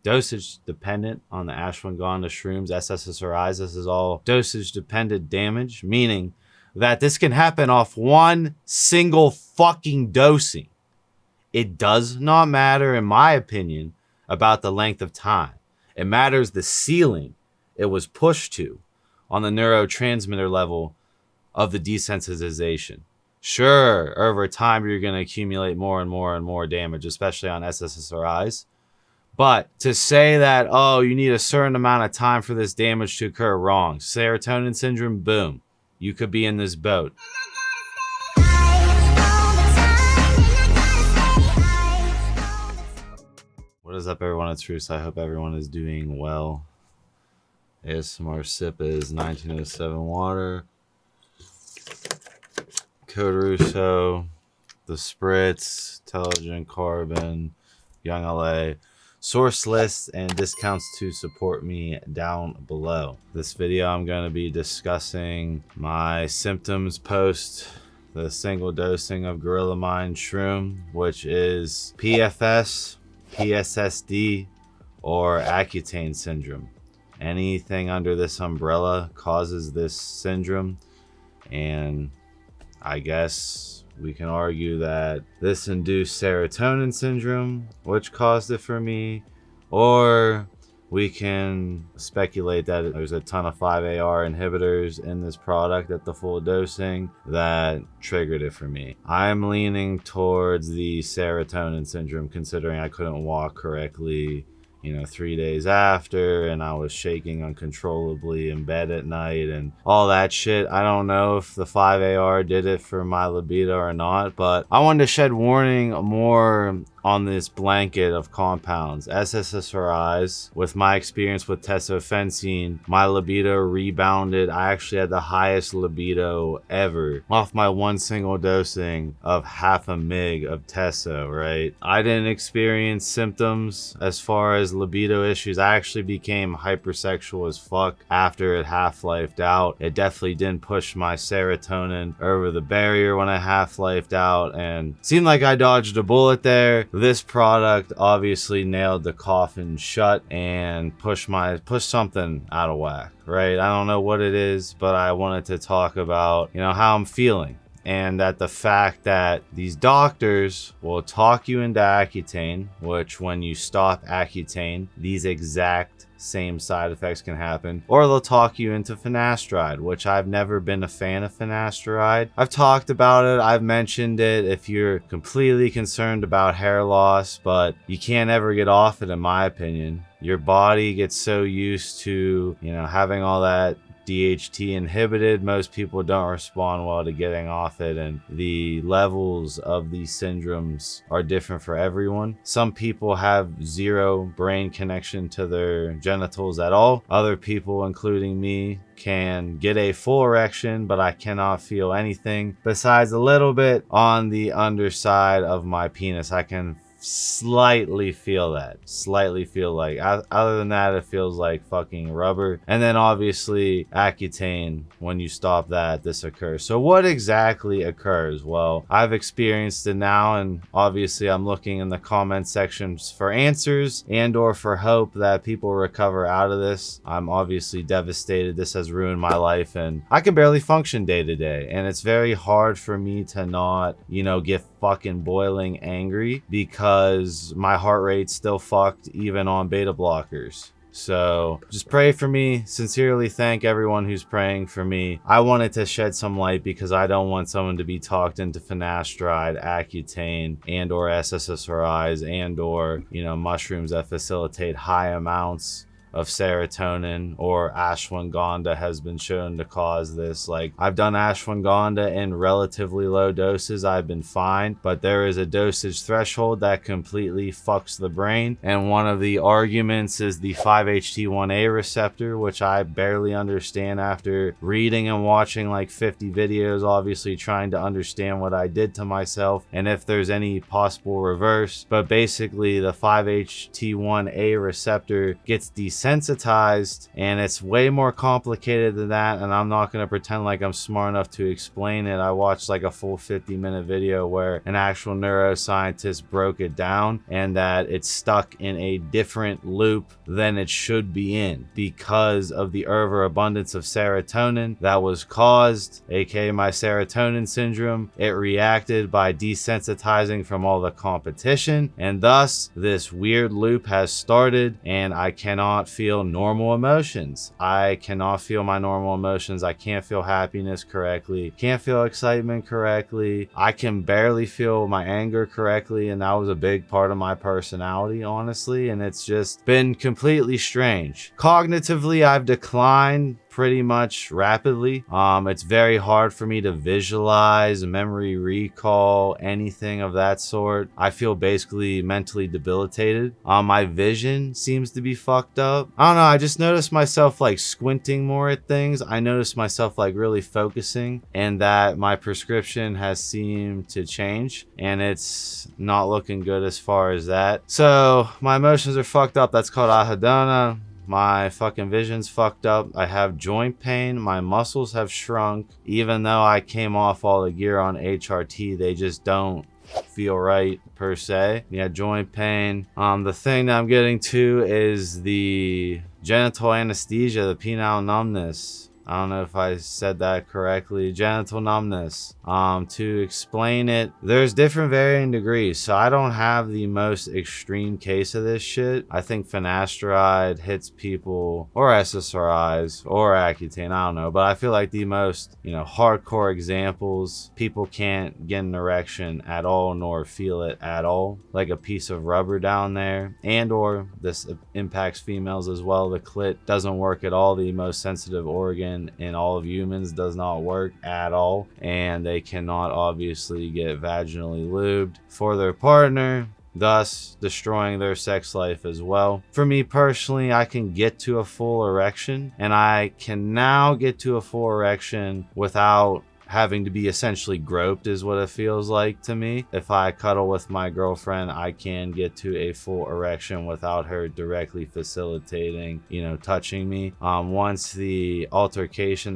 dosage dependent on the ashwagandha shrooms, SSRIs. This is all dosage dependent damage, meaning that this can happen off one single fucking dosing. It does not matter, in my opinion, about the length of time. It matters the ceiling it was pushed to on the neurotransmitter level of the desensitization. Sure, over time, you're going to accumulate more and more and more damage, especially on SSRIs. But to say that, oh, you need a certain amount of time for this damage to occur, wrong. Serotonin syndrome, boom. You could be in this boat. What is up, everyone? It's Russo. I hope everyone is doing well. ASMR sip is 1907 water. Code Russo, the Spritz, Intelligent Carbon, Young LA. Source lists and discounts to support me down below. This video I'm going to be discussing my symptoms post the single dosing of Gorilla Mind Shroom, which is PFS, PSSD, or Accutane syndrome. Anything under this umbrella causes this syndrome, and I guess we can argue that this induced serotonin syndrome, which caused it for me, or we can speculate that there's a ton of 5-AR inhibitors in this product at the full dosing that triggered it for me. I'm leaning towards the serotonin syndrome, considering I couldn't walk correctly 3 days after, and I was shaking uncontrollably in bed at night and all that shit. I don't know if the 5-AR did it for my libido or not, but I wanted to shed warning more on this blanket of compounds. SSRIs, with my experience with tesofensine, my libido rebounded. I actually had the highest libido ever off my one single dosing of 0.5 mg of teso, right? I didn't experience symptoms as far as libido issues. I actually became hypersexual as fuck after it half-lifed out. It definitely didn't push my serotonin over the barrier when I half-lifed out, and seemed like I dodged a bullet there. This product obviously nailed the coffin shut and pushed something out of whack, right? I don't know what it is, but I wanted to talk about, how I'm feeling. And that the fact that these doctors will talk you into Accutane, which when you stop Accutane, these exact same side effects can happen, or they'll talk you into finasteride, which I've never been a fan of finasteride. I've talked about it, I've mentioned it if you're completely concerned about hair loss, but you can't ever get off it, in my opinion. Your body gets so used to, having all that DHT inhibited, most people don't respond well to getting off it, and the levels of these syndromes are different for everyone. Some people have zero brain connection to their genitals at all. Other people, including me, can get a full erection, but I cannot feel anything besides a little bit on the underside of my penis. I can slightly feel like, other than that, it feels like fucking rubber. And then obviously Accutane, when you stop that, this occurs. So what exactly occurs? Well, I've experienced it now, and obviously I'm looking in the comment sections for answers and or for hope that people recover out of this. I'm obviously devastated. This has ruined my life, and I can barely function day to day, and it's very hard for me to not get fucking boiling angry, because my heart rate's still fucked even on beta blockers. So just pray for me. Sincerely thank everyone who's praying for me. I wanted to shed some light because I don't want someone to be talked into finasteride, Accutane, and or SSRIs, and or mushrooms that facilitate high amounts of serotonin, or ashwagandha has been shown to cause this. Like, I've done ashwagandha in relatively low doses, I've been fine, but there is a dosage threshold that completely fucks the brain, and one of the arguments is the 5-HT1A receptor, which I barely understand after reading and watching like 50 videos, obviously trying to understand what I did to myself and if there's any possible reverse. But basically the 5-HT1A receptor gets desensitized desensitized, and it's way more complicated than that, and I'm not going to pretend like I'm smart enough to explain it. I watched like a full 50-minute video where an actual neuroscientist broke it down, and that it's stuck in a different loop than it should be in because of the overabundance of serotonin that was caused, aka my serotonin syndrome. It reacted by desensitizing from all the competition, and thus this weird loop has started, and I cannot feel normal emotions. I cannot feel my normal emotions. I can't feel happiness correctly, can't feel excitement correctly. I can barely feel my anger correctly, and that was a big part of my personality, honestly, and it's just been completely strange. Cognitively, I've declined pretty much rapidly. It's very hard for me to visualize, memory recall, anything of that sort. I feel basically mentally debilitated. My vision seems to be fucked up. I don't know, I just noticed myself like squinting more at things. I noticed myself like really focusing, and that my prescription has seemed to change, and it's not looking good as far as that. So my emotions are fucked up. That's called anhedonia. My fucking vision's fucked up. I have joint pain. My muscles have shrunk. Even though I came off all the gear on HRT, they just don't feel right per se. Yeah, joint pain. The thing that I'm getting to is the genital anesthesia, the penile numbness. I don't know if I said that correctly. Genital numbness. To explain it, there's different varying degrees. So I don't have the most extreme case of this shit. I think Finasteride hits people, or SSRIs, or Accutane, I don't know. But I feel like the most, hardcore examples, people can't get an erection at all, nor feel it at all. Like a piece of rubber down there. And or this impacts females as well. The clit doesn't work at all. The most sensitive organ in all of humans does not work at all, and they cannot obviously get vaginally lubed for their partner, thus destroying their sex life as well. For me personally, I can get to a full erection, and I can now get to a full erection without having to be essentially groped, is what it feels like to me. If I cuddle with my girlfriend, I can get to a full erection without her directly facilitating, touching me. Once the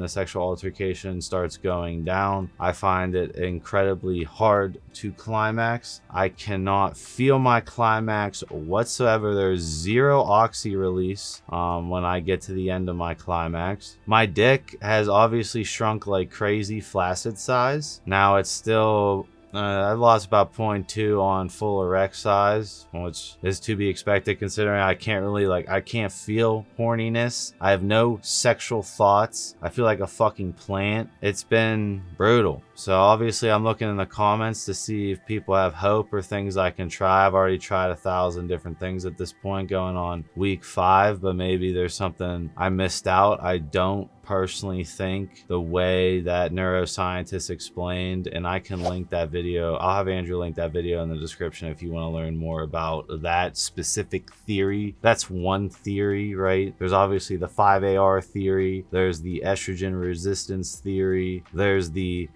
sexual altercation starts going down, I find it incredibly hard to climax. I cannot feel my climax whatsoever. There's zero oxy release when I get to the end of my climax. My dick has obviously shrunk like crazy, flaccid size. Now it's still I've lost about 0.2 on full erect size, which is to be expected considering I can't feel horniness. I have no sexual thoughts. I feel like a fucking plant. It's been brutal. So obviously I'm looking in the comments to see if people have hope or things I can try. I've already tried 1,000 different things at this point, going on week 5, but maybe there's something I missed out. I don't personally think the way that neuroscientists explained, and I can link that video. I'll have Andrew link that video in the description if you want to learn more about that specific theory. That's one theory, right? There's obviously the 5AR theory. There's the estrogen resistance theory. There's the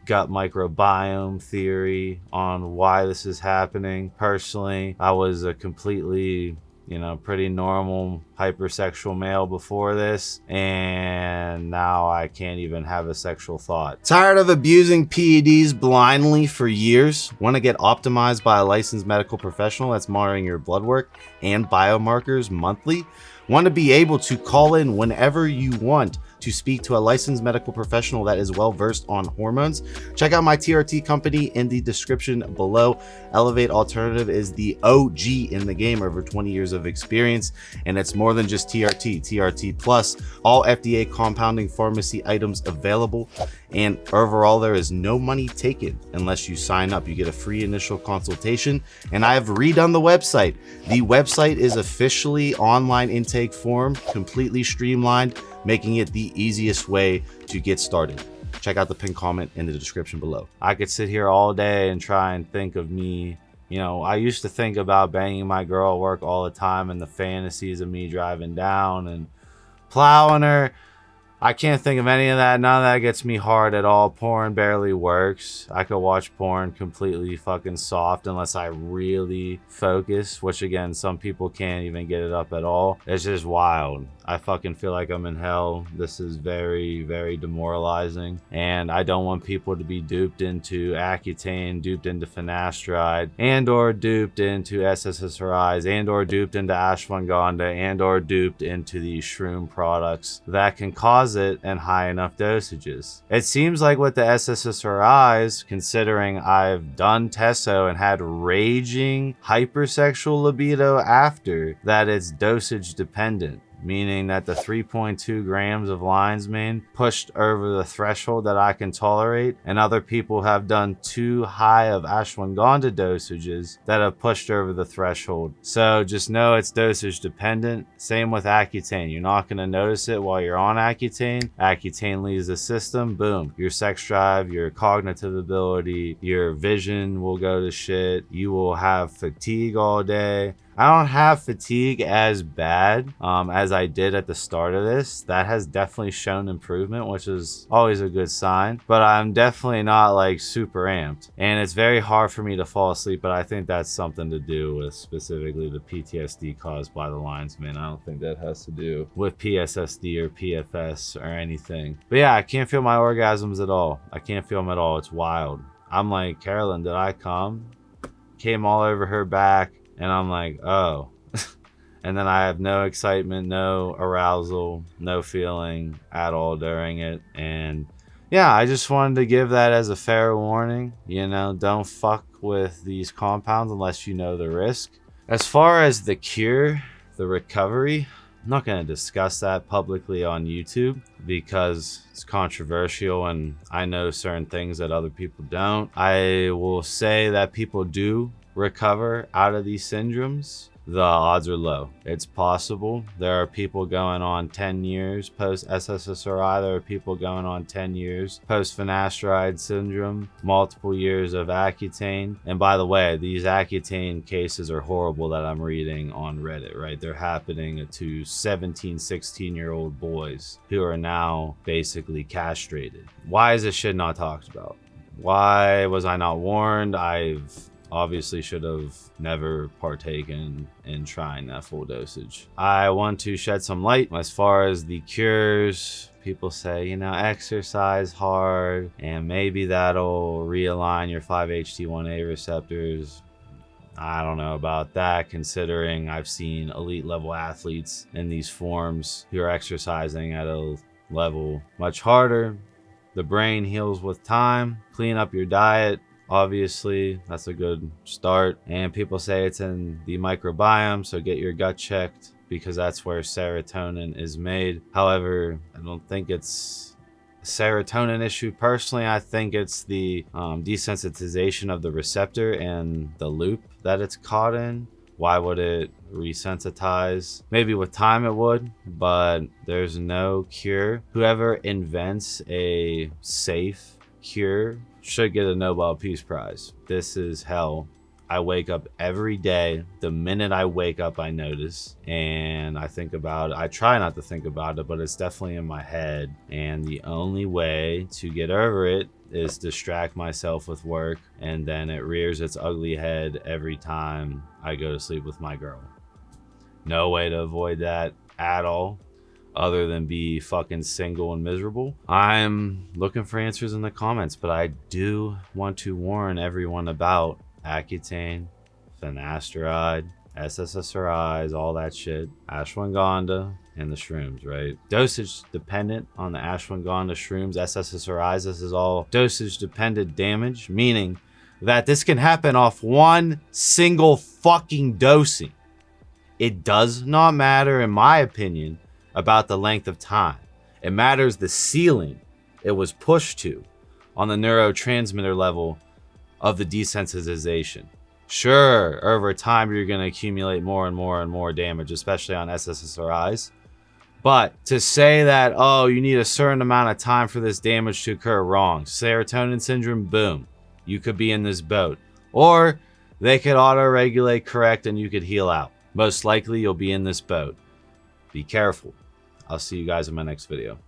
gut microbiome theory on why this is happening. Personally, I was a completely pretty normal hypersexual male before this, and now I can't even have a sexual thought. Tired of abusing PEDs blindly for years? Want to get optimized by a licensed medical professional that's monitoring your blood work and biomarkers monthly? Want to be able to call in whenever you want to speak to a licensed medical professional that is well versed on hormones? Check out my TRT company in the description below. Elevate Alternative is the OG in the game, over 20 years of experience, and it's more than just TRT. TRT Plus, all FDA compounding pharmacy items available, and overall there is no money taken unless you sign up. You get a free initial consultation, and I have redone the website. The website is officially online intake form, completely streamlined, making it the easiest way to get started. Check out the pinned comment in the description below. I could sit here all day and try and think of me. I used to think about banging my girl at work all the time and the fantasies of me driving down and plowing her. I can't think of any of that. None of that gets me hard at all. Porn barely works. I could watch porn completely fucking soft unless I really focus, which again, some people can't even get it up at all. It's just wild. I fucking feel like I'm in hell. This is very, very demoralizing. And I don't want people to be duped into Accutane, duped into Finasteride, and or duped into SSRIs, and or duped into Ashwagandha, and or duped into these shroom products that can cause it in high enough dosages. It seems like with the SSRIs, considering I've done testo and had raging hypersexual libido after, that it's dosage dependent. Meaning that the 3.2 grams of lion's mane pushed over the threshold that I can tolerate, and other people have done too high of ashwagandha dosages that have pushed over the threshold. So just know it's dosage dependent. Same with Accutane. You're not going to notice it while you're on Accutane. Accutane leaves the system, boom. Your sex drive, your cognitive ability, your vision will go to shit. You will have fatigue all day. I don't have fatigue as bad as I did at the start of this. That has definitely shown improvement, which is always a good sign. But I'm definitely not like super amped. And it's very hard for me to fall asleep, but I think that's something to do with specifically the PTSD caused by the lion's mane. I don't think that has to do with PSSD or PFS or anything. But yeah, I can't feel my orgasms at all. I can't feel them at all. It's wild. I'm like, Carolyn, did I come? Came all over her back. And I'm like, oh. And then I have no excitement, no arousal, no feeling at all during it. And yeah, I just wanted to give that as a fair warning. You know, don't fuck with these compounds unless you know the risk. As far as the cure, the recovery, I'm not going to discuss that publicly on YouTube because it's controversial and I know certain things that other people don't. I will say that people do recover out of these syndromes. The odds are low. It's possible. There are people going on 10 years post SSRI. There are people going on 10 years post Finasteride syndrome, multiple years of Accutane. And by the way, these Accutane cases are horrible that I'm reading on Reddit, right? They're happening to 17, 16-year-old boys who are now basically castrated. Why is this shit not talked about? Why was I not warned? I've obviously should have never partaken in trying that full dosage. I want to shed some light as far as the cures. People say, you know, exercise hard and maybe that'll realign your 5-HT1A receptors. I don't know about that, considering I've seen elite level athletes in these forms who are exercising at a level much harder. The brain heals with time. Clean up your diet. Obviously, that's a good start. And people say it's in the microbiome, so get your gut checked because that's where serotonin is made. However, I don't think it's a serotonin issue personally. I think it's the desensitization of the receptor and the loop that it's caught in. Why would it resensitize? Maybe with time it would, but there's no cure. Whoever invents a safe cure should get a Nobel Peace Prize. This is hell. I wake up every day. The minute I wake up, I notice and I think about it. I try not to think about it, but it's definitely in my head. And the only way to get over it is distract myself with work, and then it rears its ugly head every time I go to sleep with my girl. No way to avoid that at all, other than be fucking single and miserable. I'm looking for answers in the comments, but I do want to warn everyone about Accutane, Finasteride, SSRIs, all that shit, Ashwagandha, and the shrooms, right? Dosage dependent on the Ashwagandha, shrooms, SSRIs. This is all dosage dependent damage, meaning that this can happen off one single fucking dosing. It does not matter, in my opinion, about the length of time. It matters the ceiling it was pushed to on the neurotransmitter level of the desensitization. Sure, over time you're going to accumulate more and more and more damage, especially on SSRIs. But to say that, oh, you need a certain amount of time for this damage to occur, wrong. Serotonin syndrome, boom, you could be in this boat. Or they could auto-regulate correct and you could heal out. Most likely you'll be in this boat. Be careful. I'll see you guys in my next video.